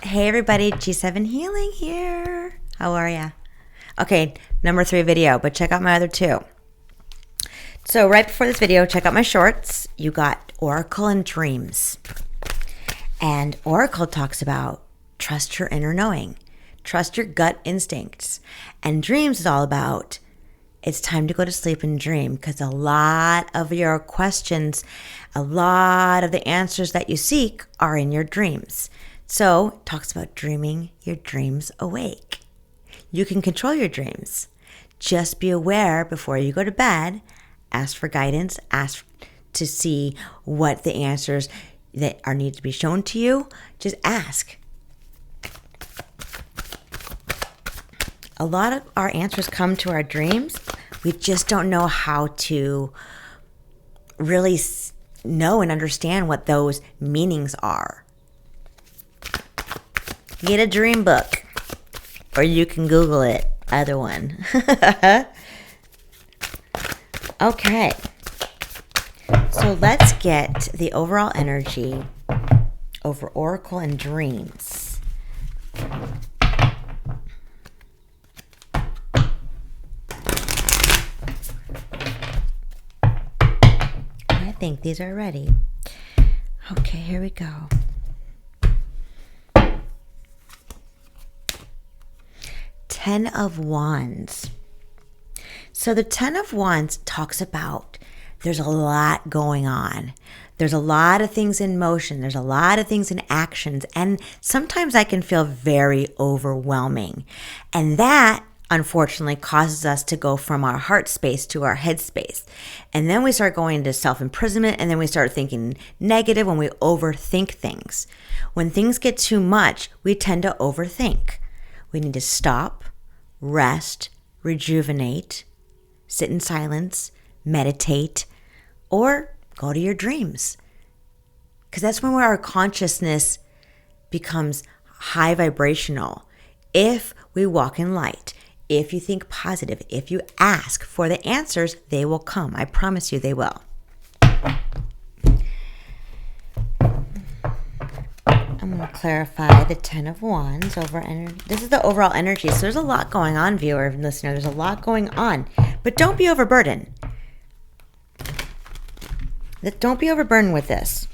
Hey everybody, G7 Healing here. How are ya? Okay, number 3 video, but check out my other 2. So right before this video, check out my shorts. You got Oracle and Dreams. And Oracle talks about trust your inner knowing, trust your gut instincts. And Dreams is all about it's time to go to sleep and dream, because a lot of your questions, a lot of the answers that you seek are in your dreams. So it talks about dreaming your dreams awake. You can control your dreams. Just be aware before you go to bed. Ask for guidance. Ask to see what the answers that are need to be shown to you. Just ask. A lot of our answers come to our dreams. We just don't know how to really know and understand what those meanings are. Get a dream book, or you can Google it. Either one. Okay. So let's get the overall energy over Oracle and Dreams. I think these are ready. Okay, here we go. Ten of Wands. So the Ten of Wands talks about there's a lot going on. There's a lot of things in motion. There's a lot of things in actions. And sometimes I can feel very overwhelming. And that, unfortunately, causes us to go from our heart space to our head space. And then we start going into self-imprisonment, and then we start thinking negative when we overthink things. When things get too much, we tend to overthink. We need to stop, rest, rejuvenate, sit in silence, meditate, or go to your dreams. Because that's when our consciousness becomes high vibrational. If we walk in light, if you think positive, if you ask for the answers, they will come. I promise you they will. I'm going to clarify the Ten of Wands over energy. This is the overall energy. So there's a lot going on, viewer and listener. There's a lot going on. But don't be overburdened. Don't be overburdened with this.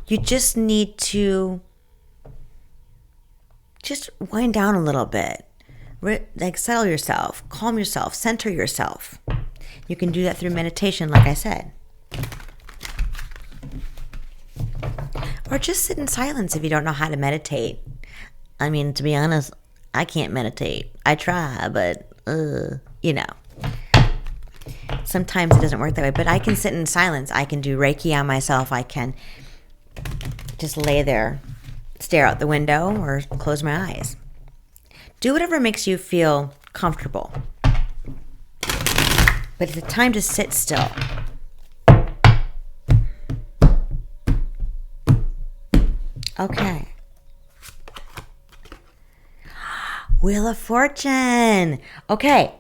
You just need to just wind down a little bit. Like settle yourself, calm yourself, center yourself. You can do that through meditation, like I said. Or just sit in silence if you don't know how to meditate. I mean, to be honest, I can't meditate. I try, but, sometimes it doesn't work that way. But I can sit in silence. I can do Reiki on myself. I can just lay there, stare out the window, or close my eyes. Do whatever makes you feel comfortable. But it's time to sit still. Okay. Wheel of Fortune. Okay.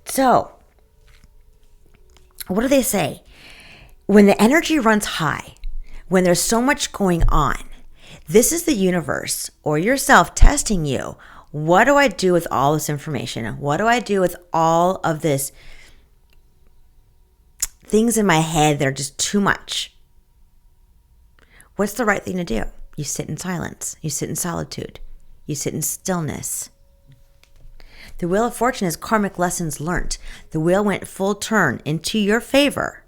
So, what do they say? When the energy runs high, when there's so much going on, this is the universe or yourself testing you. What do I do with all this information? What do I do with all of this things in my head that are just too much? What's the right thing to do? You sit in silence. You sit in solitude. You sit in stillness. The Wheel of Fortune is karmic lessons learned. The wheel went full turn into your favor.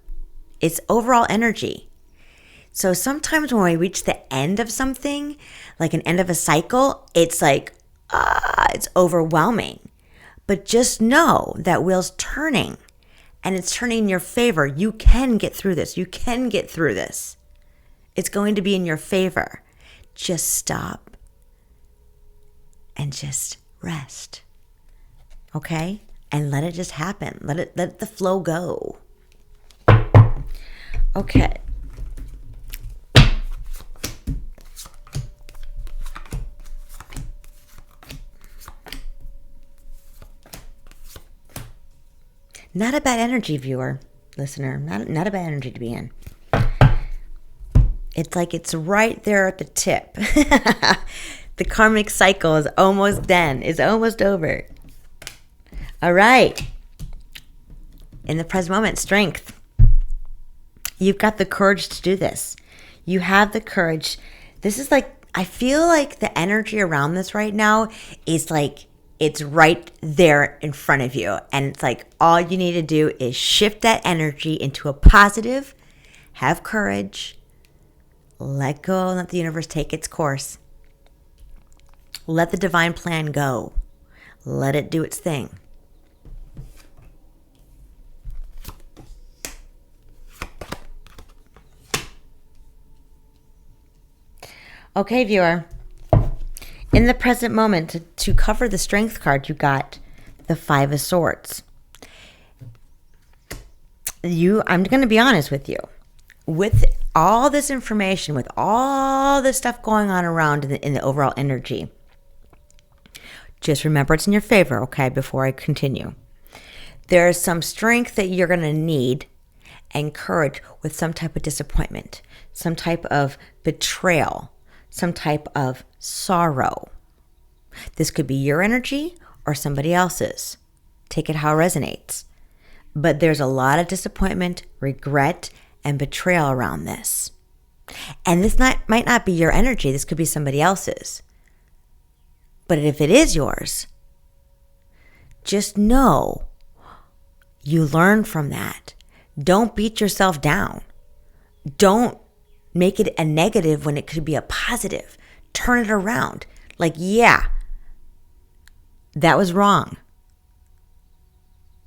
It's overall energy. So sometimes when we reach the end of something, like an end of a cycle, it's like, it's overwhelming. But just know that wheel's turning, and it's turning in your favor. You can get through this. You can get through this. It's going to be in your favor. Just stop and just rest. Okay? And let it just happen. Let the flow go. Okay. Not a bad energy, viewer, listener. Not a bad energy to be in. It's like it's right there at the tip. The karmic cycle is almost done. It's almost over. All right. In the present moment, strength. You've got the courage to do this. You have the courage. This is like, I feel like the energy around this right now is like, it's right there in front of you. And it's like, all you need to do is shift that energy into a positive, have courage, let go and let the universe take its course. Let the divine plan go. Let it do its thing. Okay, viewer. In the present moment, to cover the strength card, you got the Five of Swords. I'm going to be honest with you. With all this information, with all this stuff going on around in the overall energy, just remember it's in your favor, okay, before I continue. There's some strength that you're going to need and courage with some type of disappointment, some type of betrayal, some type of sorrow. This could be your energy or somebody else's. Take it how it resonates. But there's a lot of disappointment, regret, and betrayal around this. And this might not be your energy. This could be somebody else's. But if it is yours, just know you learn from that. Don't beat yourself down. Don't make it a negative when it could be a positive. Turn it around. Like, yeah, that was wrong.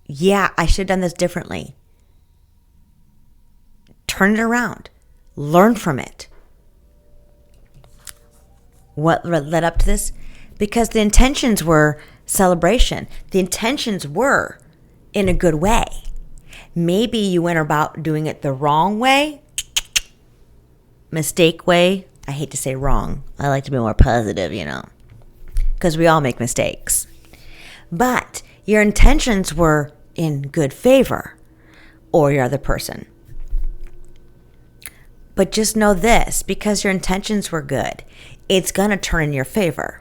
Yeah, I should have done this differently. Turn it around. Learn from it. What led up to this? Because the intentions were celebration. The intentions were in a good way. Maybe you went about doing it the wrong way, mistake way. I hate to say wrong. I like to be more positive, because we all make mistakes. But your intentions were in good favor, or your other person. But just know this, because your intentions were good, it's going to turn in your favor.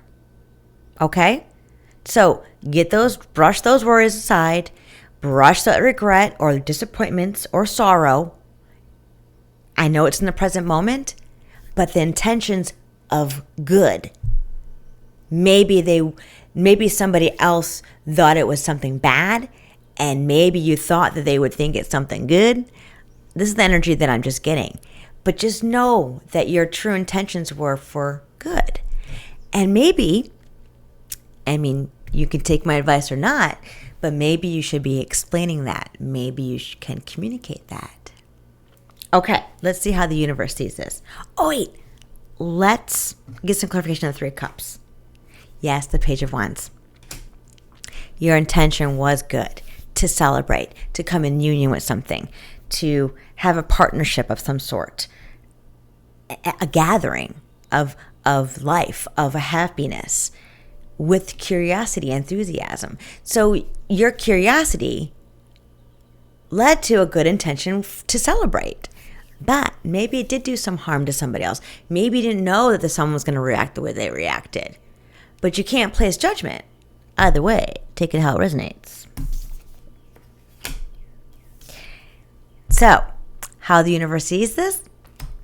Okay? So brush those worries aside, brush that regret or disappointments or sorrow. I know it's in the present moment, but the intentions of good. Maybe somebody else thought it was something bad, and maybe you thought that they would think it's something good. This is the energy that I'm just getting. But just know that your true intentions were for good. And maybe, you can take my advice or not, but maybe you should be explaining that. Maybe you can communicate that. Okay, let's see how the universe sees this. Oh, wait. Let's get some clarification of the Three of Cups. Yes, the Page of Wands. Your intention was good, to celebrate, to come in union with something, to have a partnership of some sort, a gathering of life, of a happiness, with curiosity, enthusiasm. So your curiosity led to a good intention to celebrate. But maybe it did do some harm to somebody else. Maybe you didn't know that someone was going to react the way they reacted. But you can't place judgment. Either way, take it how it resonates. So, how the universe sees this?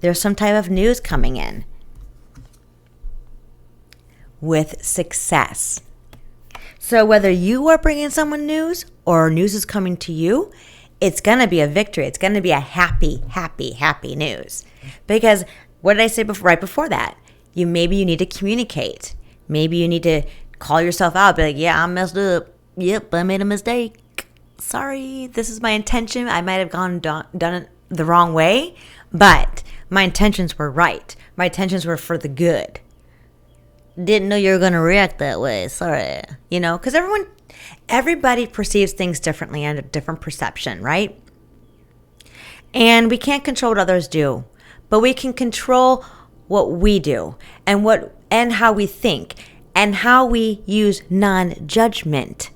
There's some type of news coming in with success. So whether you are bringing someone news or news is coming to you, it's going to be a victory. It's going to be a happy, happy, happy news. Because what did I say right before that? Maybe you need to communicate. Maybe you need to call yourself out. Be like, yeah, I messed up. Yep, I made a mistake. Sorry, this is my intention. I might have done it the wrong way, but my intentions were right. My intentions were for the good. Didn't know you were going to react that way. Sorry. Because everybody perceives things differently and a different perception, right? And we can't control what others do, but we can control what we do and how we think and how we use non-judgment.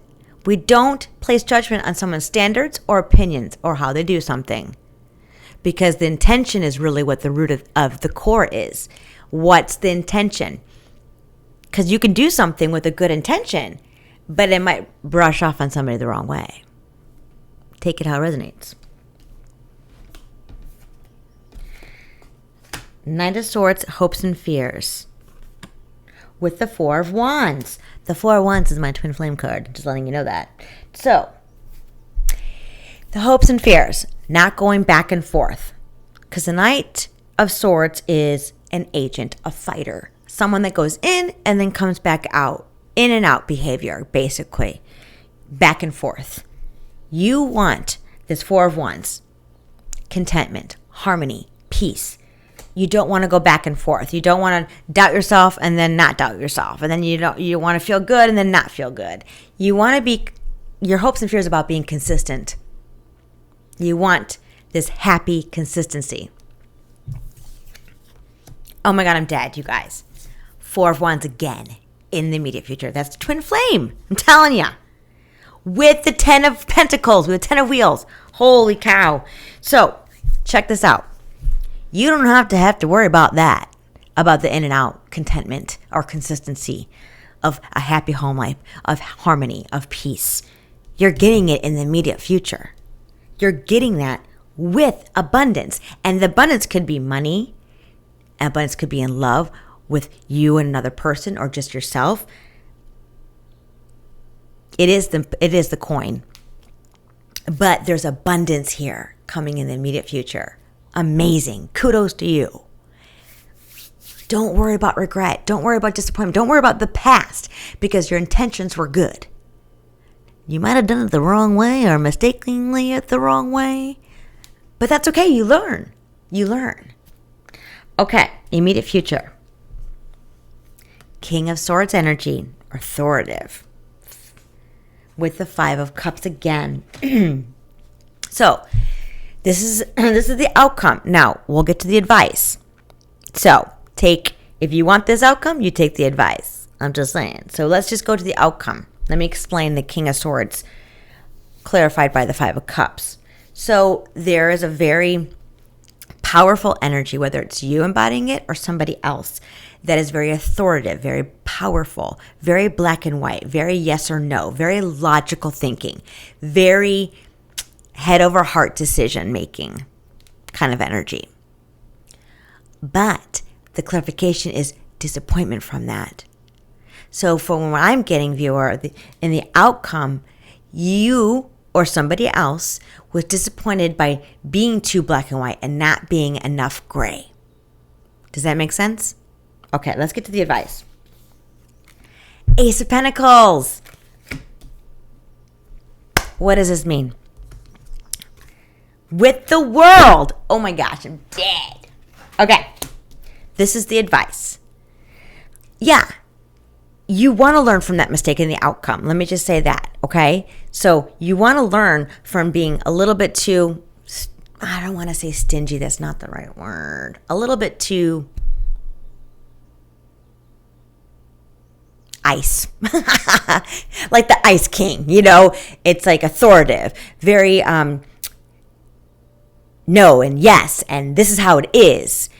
We don't place judgment on someone's standards or opinions or how they do something. because the intention is really what the root of the core is. What's the intention? Because you can do something with a good intention, but it might brush off on somebody the wrong way. Take it how it resonates. Knight of Swords, hopes and fears. With the Four of Wands. The Four of Wands is my twin flame card. Just letting you know that. So, the hopes and fears. Not going back and forth. Because the Knight of Swords is an agent, a fighter. Someone that goes in and then comes back out. In and out behavior, basically. Back and forth. You want this Four of Wands. Contentment, harmony, peace. You don't want to go back and forth. You don't want to doubt yourself and then not doubt yourself. And then you want to feel good and then not feel good. You want to be, your hopes and fears about being consistent. You want this happy consistency. Oh my God, I'm dead, you guys. Four of Wands again in the immediate future. That's the twin flame. I'm telling you. With the 10 of Pentacles, with the 10 of Wheels. Holy cow. So, check this out. You don't have to worry about that, about the in and out contentment or consistency of a happy home life, of harmony, of peace. You're getting it in the immediate future. You're getting that with abundance. And the abundance could be money. Abundance could be in love with you and another person or just yourself. It is the coin. But there's abundance here coming in the immediate future. Amazing. Kudos to you. Don't worry about regret. Don't worry about disappointment. Don't worry about the past because your intentions were good. You might have done it the wrong way or mistakenly it the wrong way, but that's okay. You learn. You learn. Okay, immediate future. King of Swords energy, authoritative. With the Five of Cups again. So, this is the outcome. Now, we'll get to the advice. So, if you want this outcome, you take the advice. I'm just saying. So, let's just go to the outcome. Let me explain the King of Swords clarified by the Five of Cups. So, there is a very powerful energy, whether it's you embodying it or somebody else, that is very authoritative, very powerful, very black and white, very yes or no, very logical thinking, very head over heart decision making kind of energy. But the clarification is disappointment from that. So from what I'm getting, viewer, in the outcome, you or somebody else was disappointed by being too black and white and not being enough gray. Does that make sense? Okay, let's get to the advice. Ace of Pentacles. What does this mean? With the World. Oh my gosh, I'm dead. Okay, this is the advice. Yeah, you want to learn from that mistake in the outcome. Let me just say that, okay? So you want to learn from being a little bit too, I don't want to say stingy, that's not the right word. A little bit too ice. Like the Ice King, it's like authoritative, very no and yes, and this is how it is.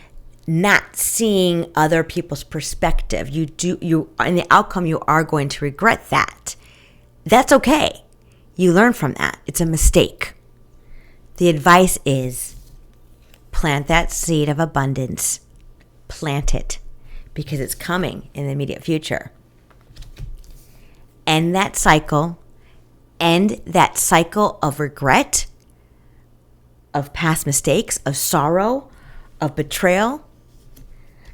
Not seeing other people's perspective. You in the outcome, you are going to regret that. That's okay. You learn from that. It's a mistake. The advice is plant that seed of abundance. Plant it because it's coming in the immediate future. End that cycle. End that cycle of regret, of past mistakes, of sorrow, of betrayal.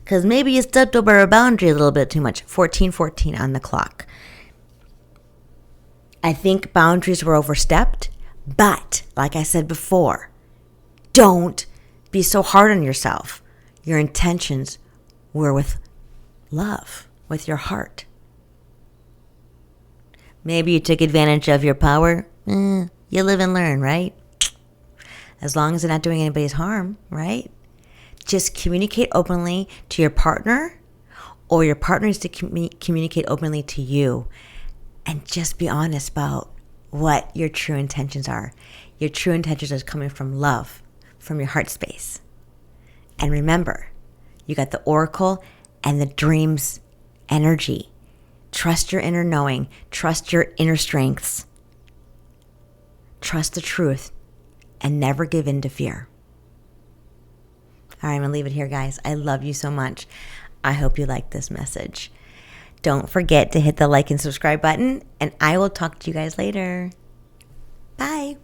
Because maybe you stepped over a boundary a little bit too much. 14:14 on the clock. I think boundaries were overstepped. But, like I said before, don't be so hard on yourself. Your intentions were with love, with your heart. Maybe you took advantage of your power. You live and learn, right? As long as they're not doing anybody's harm, right? Just communicate openly to your partner, or your partner needs to communicate openly to you, and just be honest about what your true intentions are. Your true intentions are coming from love, from your heart space. And remember, you got the oracle and the dreams energy. Trust your inner knowing. Trust your inner strengths. Trust the truth and never give in to fear. All right, I'm going to leave it here, guys. I love you so much. I hope you like this message. Don't forget to hit the like and subscribe button, and I will talk to you guys later. Bye.